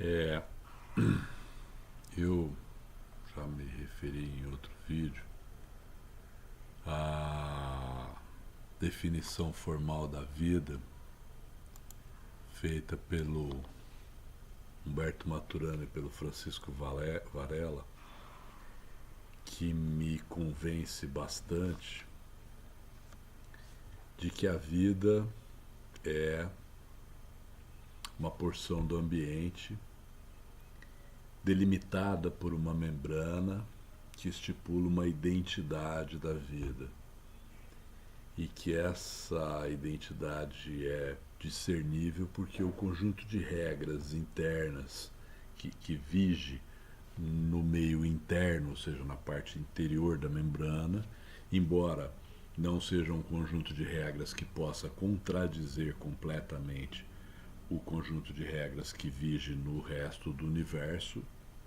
É, eu já me referi em outro vídeo à definição formal da vida feita pelo Humberto Maturana e pelo Francisco Varela, que me convence bastante de que a vida é uma porção do ambiente delimitada por uma membrana que estipula uma identidade da vida e que essa identidade é discernível porque o conjunto de regras internas que vige no meio interno, ou seja, na parte interior da membrana, embora não seja um conjunto de regras que possa contradizer completamente o conjunto de regras que vige no resto do universo,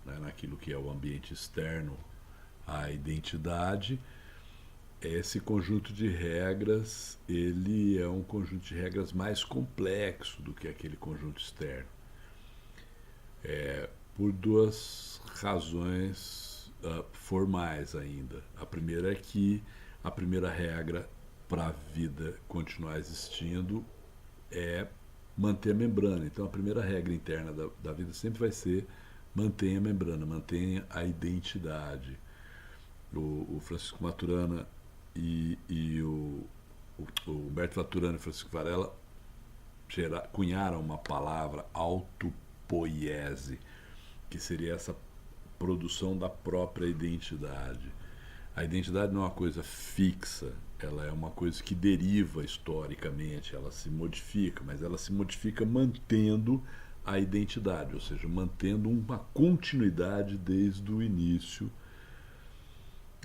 né, naquilo que é o ambiente externo à identidade. Esse conjunto de regras, ele é um conjunto de regras mais complexo do que aquele conjunto externo. Por duas razões formais ainda. A primeira é que a primeira regra para a vida continuar existindo é manter a membrana. Então a primeira regra interna da vida sempre vai ser mantenha a membrana, mantenha a identidade. O Francisco Maturana e o Humberto Maturana e o Francisco Varela cunharam uma palavra, autopoiese, que seria essa produção da própria identidade. A identidade não é uma coisa fixa, ela é uma coisa que deriva historicamente, ela se modifica, mas ela se modifica mantendo a identidade, ou seja, mantendo uma continuidade desde o início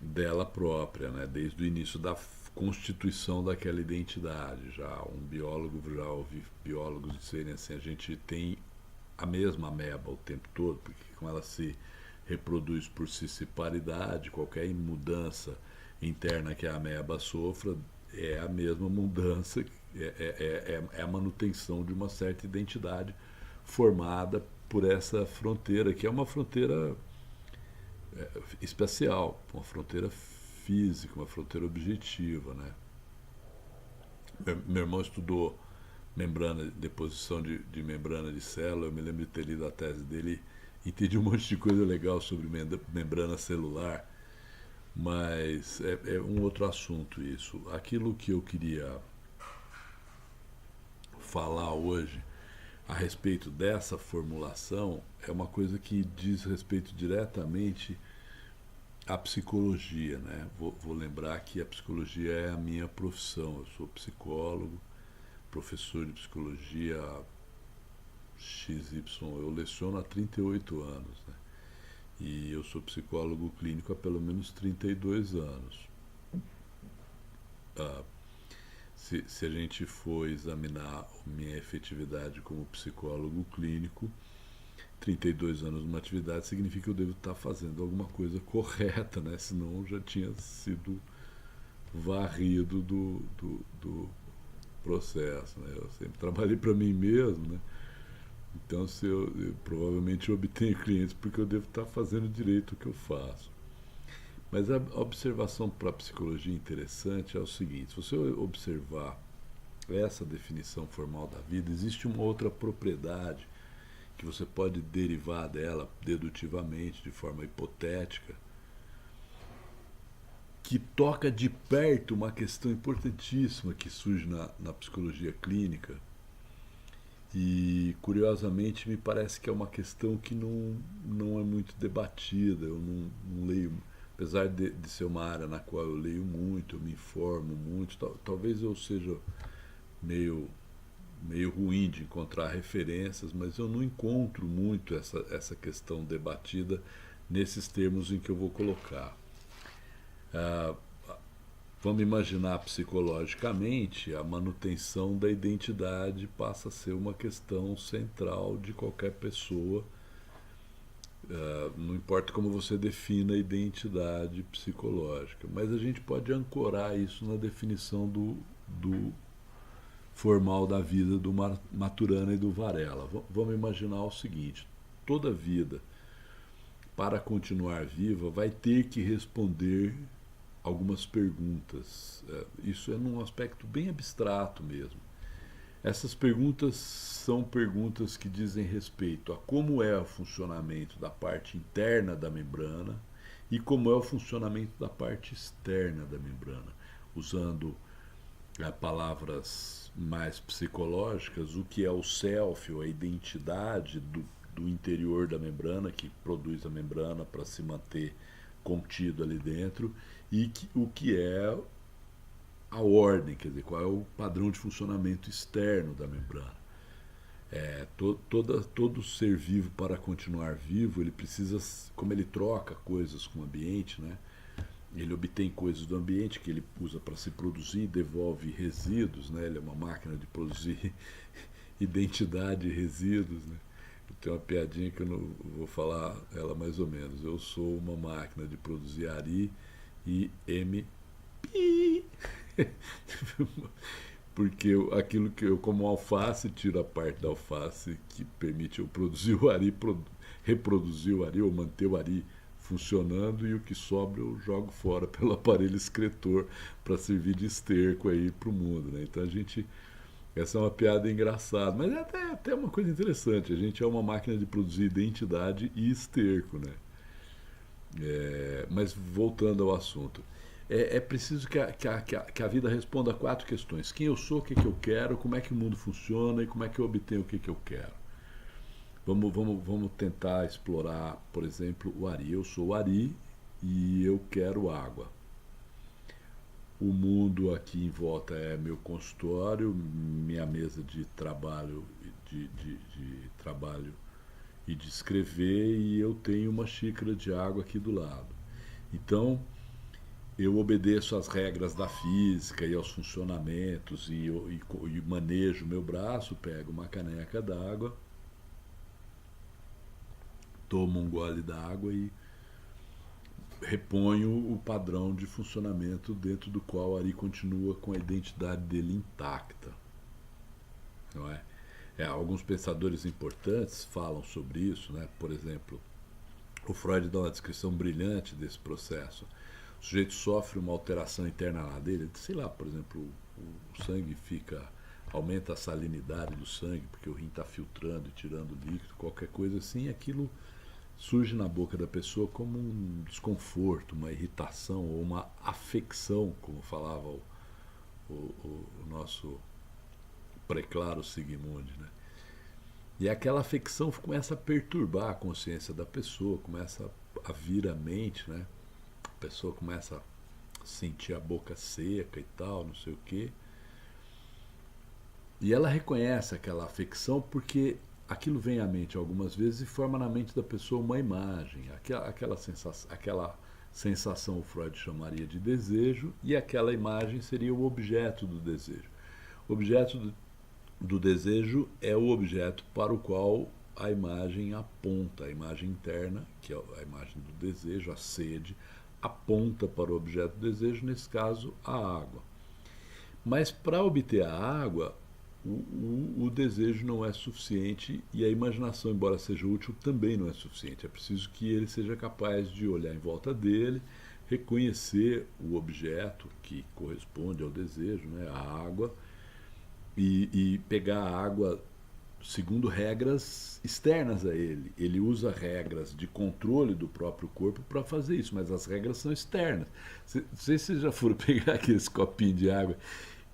dela própria, né? Desde o início da constituição daquela identidade. Já um biólogo, já ouvi biólogos dizerem assim, a gente tem a mesma ameba o tempo todo, porque como ela se reproduz por cissiparidade, qualquer mudança interna que a ameba sofra é a mesma mudança, é a manutenção de uma certa identidade formada por essa fronteira, que é uma fronteira espacial, uma fronteira física, uma fronteira objetiva, né? Meu irmão estudou membrana, deposição de membrana de célula, eu me lembro de ter lido a tese dele e entendi um monte de coisa legal sobre membrana celular, mas é um outro assunto isso. Aquilo que eu queria falar hoje a respeito dessa formulação é uma coisa que diz respeito diretamente à psicologia, né? Vou lembrar que a psicologia é a minha profissão. Eu sou psicólogo, professor de psicologia XY. Eu leciono há 38 anos, né? E eu sou psicólogo clínico há pelo menos 32 anos. Ah, se a gente for examinar minha efetividade como psicólogo clínico, 32 anos numa atividade significa que eu devo estar fazendo alguma coisa correta, né? Senão eu já tinha sido varrido do processo, né? Eu sempre trabalhei para mim mesmo, né? Então se eu provavelmente obtenho clientes porque eu devo estar fazendo direito o que eu faço. Mas a observação para a psicologia interessante é o seguinte: se você observar essa definição formal da vida, existe uma outra propriedade que você pode derivar dela dedutivamente, de forma hipotética, que toca de perto uma questão importantíssima que surge na psicologia clínica e, curiosamente, me parece que é uma questão que não é muito debatida. Eu não leio, apesar de ser uma área na qual eu leio muito, eu me informo muito, talvez eu seja meio ruim de encontrar referências, mas eu não encontro muito essa questão debatida nesses termos em que eu vou colocar. Ah, vamos imaginar psicologicamente, a manutenção da identidade passa a ser uma questão central de qualquer pessoa. Não importa como você defina a identidade psicológica, mas a gente pode ancorar isso na definição do formal da vida do Maturana e do Varela. Vamos imaginar o seguinte: toda a vida, para continuar viva, vai ter que responder algumas perguntas. Isso é num aspecto bem abstrato mesmo. Essas perguntas são perguntas que dizem respeito a como é o funcionamento da parte interna da membrana e como é o funcionamento da parte externa da membrana. Usando palavras mais psicológicas, o que é o self, ou a identidade do interior da membrana, que produz a membrana para se manter contido ali dentro, e o que é a ordem, quer dizer, qual é o padrão de funcionamento externo da membrana. Todo ser vivo, para continuar vivo, ele precisa, como ele troca coisas com o ambiente, né? Ele obtém coisas do ambiente que ele usa para se produzir, devolve resíduos, né? Ele é uma máquina de produzir identidade e resíduos, né? Tem uma piadinha que eu não vou falar ela mais ou menos. Eu sou uma máquina de produzir Ari e MP. Porque aquilo que eu como alface, tiro a parte da alface que permite eu produzir o Ari, reproduzir o Ari ou manter o Ari funcionando, e o que sobra eu jogo fora pelo aparelho excretor para servir de esterco aí para o mundo, né? Então essa é uma piada engraçada, mas é até uma coisa interessante. A gente é uma máquina de produzir identidade e esterco, né? Mas voltando ao assunto, é preciso que a vida responda a 4 questões: quem eu sou, o que eu quero, como é que o mundo funciona e como é que eu obtenho o que eu quero. Vamos tentar explorar, por exemplo, o Ari. Eu sou o Ari e eu quero água. O mundo aqui em volta é meu consultório, minha mesa de trabalho, de trabalho e de escrever, e eu tenho uma xícara de água aqui do lado. Então, eu obedeço às regras da física e aos funcionamentos, e manejo meu braço, pego uma caneca d'água, tomo um gole d'água e reponho o padrão de funcionamento dentro do qual Ari continua com a identidade dele intacta. Não é? Alguns pensadores importantes falam sobre isso, né? Por exemplo, o Freud dá uma descrição brilhante desse processo. O sujeito sofre uma alteração interna lá dele, sei lá, por exemplo, o sangue aumenta a salinidade do sangue, porque o rim está filtrando e tirando líquido, qualquer coisa assim, aquilo surge na boca da pessoa como um desconforto, uma irritação ou uma afecção, como falava o nosso preclaro Sigmund, né? E aquela afecção começa a perturbar a consciência da pessoa, começa a vir à mente, né? A pessoa começa a sentir a boca seca e tal, não sei o quê. E ela reconhece aquela afecção porque aquilo vem à mente algumas vezes e forma na mente da pessoa uma imagem. Aquela sensação o Freud chamaria de desejo, e aquela imagem seria o objeto do desejo. O objeto do desejo é o objeto para o qual a imagem aponta, a imagem interna, que é a imagem do desejo, a sede, aponta para o objeto do desejo, nesse caso, a água. Mas para obter a água, o desejo não é suficiente, e a imaginação, embora seja útil, também não é suficiente. É preciso que ele seja capaz de olhar em volta dele, reconhecer o objeto que corresponde ao desejo, né, a água, e pegar a água segundo regras externas a ele. Ele usa regras de controle do próprio corpo para fazer isso, mas as regras são externas. Não sei se vocês já foram pegar aqueles copinhos de água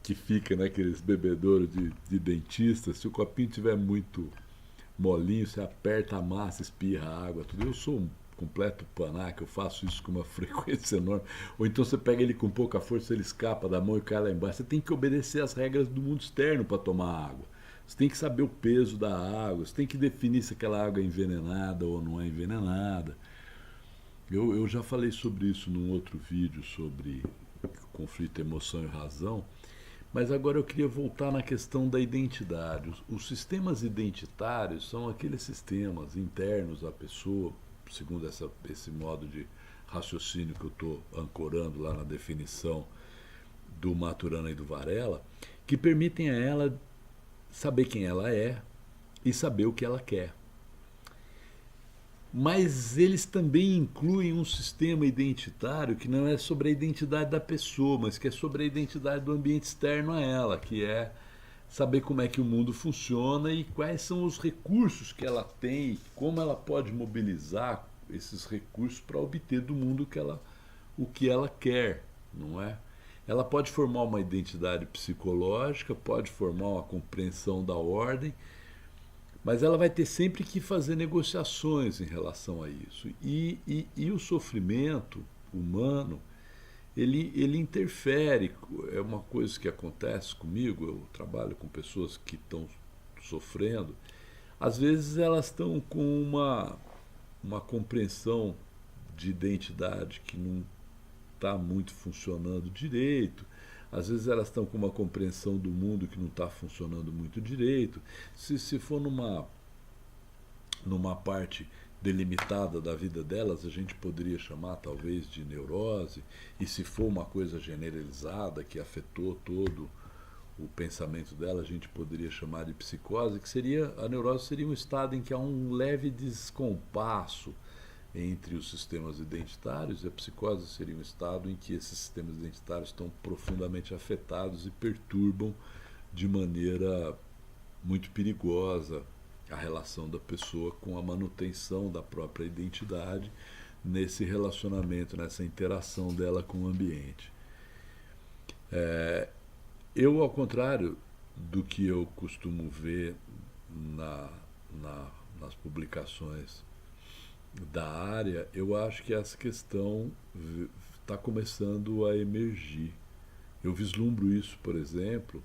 que fica naqueles bebedouros de dentista. Se o copinho estiver muito molinho, você aperta a massa, espirra a água, tudo. Eu sou um completo panaca, eu faço isso com uma frequência enorme. Ou então você pega ele com pouca força, ele escapa da mão e cai lá embaixo. Você tem que obedecer às regras do mundo externo para tomar água. Você tem que saber o peso da água, você tem que definir se aquela água é envenenada ou não é envenenada. Eu já falei sobre isso num outro vídeo, sobre conflito, emoção e razão. Mas agora eu queria voltar na questão da identidade. Os sistemas identitários são aqueles sistemas internos à pessoa, segundo esse modo de raciocínio que eu estou ancorando lá na definição do Maturana e do Varela, que permitem a ela saber quem ela é e saber o que ela quer. mas eles também incluem um sistema identitário que não é sobre a identidade da pessoa, mas que é sobre a identidade do ambiente externo a ela, que é saber como é que o mundo funciona e quais são os recursos que ela tem, como ela pode mobilizar esses recursos para obter do mundo o que ela quer, não é? Ela pode formar uma identidade psicológica, pode formar uma compreensão da ordem, mas ela vai ter sempre que fazer negociações em relação a isso. E o sofrimento humano, ele interfere. É uma coisa que acontece comigo, eu trabalho com pessoas que estão sofrendo. Às vezes elas estão com uma compreensão de identidade que não está muito funcionando direito. Às vezes elas estão com uma compreensão do mundo que não está funcionando muito direito. Se for numa parte delimitada da vida delas, a gente poderia chamar talvez de neurose, e se for uma coisa generalizada que afetou todo o pensamento dela, a gente poderia chamar de psicose, que seria, a neurose seria um estado em que há um leve descompasso entre os sistemas identitários, e a psicose seria um estado em que esses sistemas identitários estão profundamente afetados e perturbam de maneira muito perigosa a relação da pessoa com a manutenção da própria identidade nesse relacionamento, nessa interação dela com o ambiente. Eu, ao contrário do que eu costumo ver nas publicações da área, eu acho que essa questão está começando a emergir. Eu vislumbro isso, por exemplo,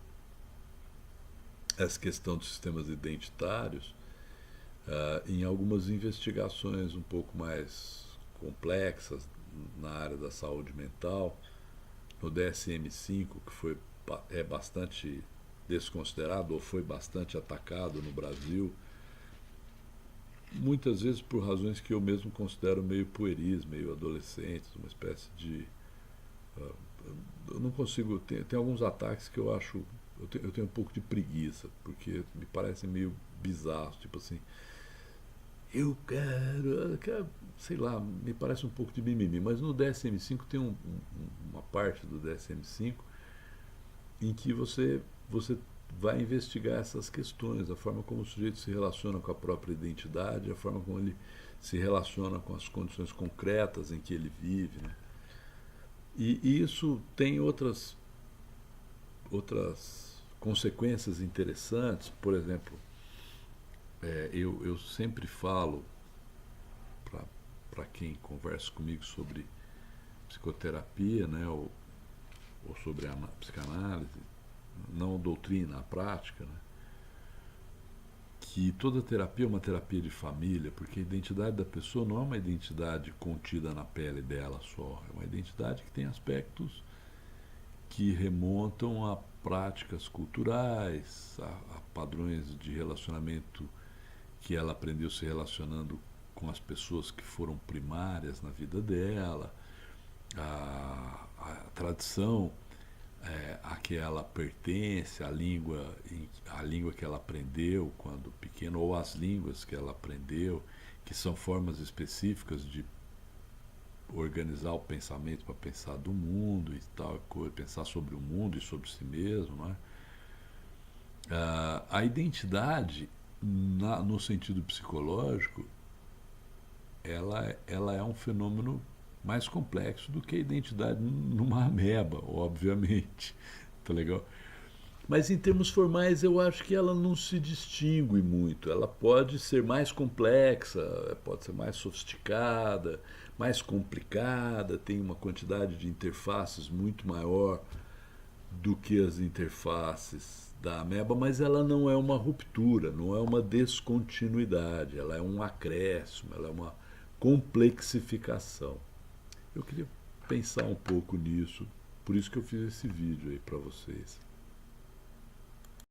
essa questão dos sistemas identitários, em algumas investigações um pouco mais complexas na área da saúde mental, no DSM-5, que é bastante desconsiderado ou foi bastante atacado no Brasil, muitas vezes por razões que eu mesmo considero meio pueris, meio adolescentes, uma espécie de... eu não consigo... Tem alguns ataques que eu acho... Eu tenho um pouco de preguiça, porque me parecem meio bizarros, tipo assim... Eu quero, sei lá, me parece um pouco de mimimi, mas no DSM-5 tem uma parte do DSM-5 em que você vai investigar essas questões, a forma como o sujeito se relaciona com a própria identidade, a forma como ele se relaciona com as condições concretas em que ele vive, né? E isso tem outras consequências interessantes. Por exemplo, eu sempre falo para quem conversa comigo sobre psicoterapia, né, ou sobre a psicanálise, não a doutrina, a prática, né, que toda terapia é uma terapia de família, porque a identidade da pessoa não é uma identidade contida na pele dela só, é uma identidade que tem aspectos que remontam a práticas culturais, a padrões de relacionamento que ela aprendeu se relacionando com as pessoas que foram primárias na vida dela, a tradição a que ela pertence, a língua que ela aprendeu quando pequena, ou as línguas que ela aprendeu, que são formas específicas de organizar o pensamento para pensar do mundo e tal, pensar sobre o mundo e sobre si mesmo, não é? A identidade, no sentido psicológico, ela é um fenômeno mais complexo do que a identidade numa ameba, obviamente, tá legal? Mas em termos formais eu acho que ela não se distingue muito. Ela pode ser mais complexa, pode ser mais sofisticada, mais complicada, tem uma quantidade de interfaces muito maior do que as interfaces da ameba, mas ela não é uma ruptura, não é uma descontinuidade, ela é um acréscimo, ela é uma complexificação. Eu queria pensar um pouco nisso, por isso que eu fiz esse vídeo aí para vocês.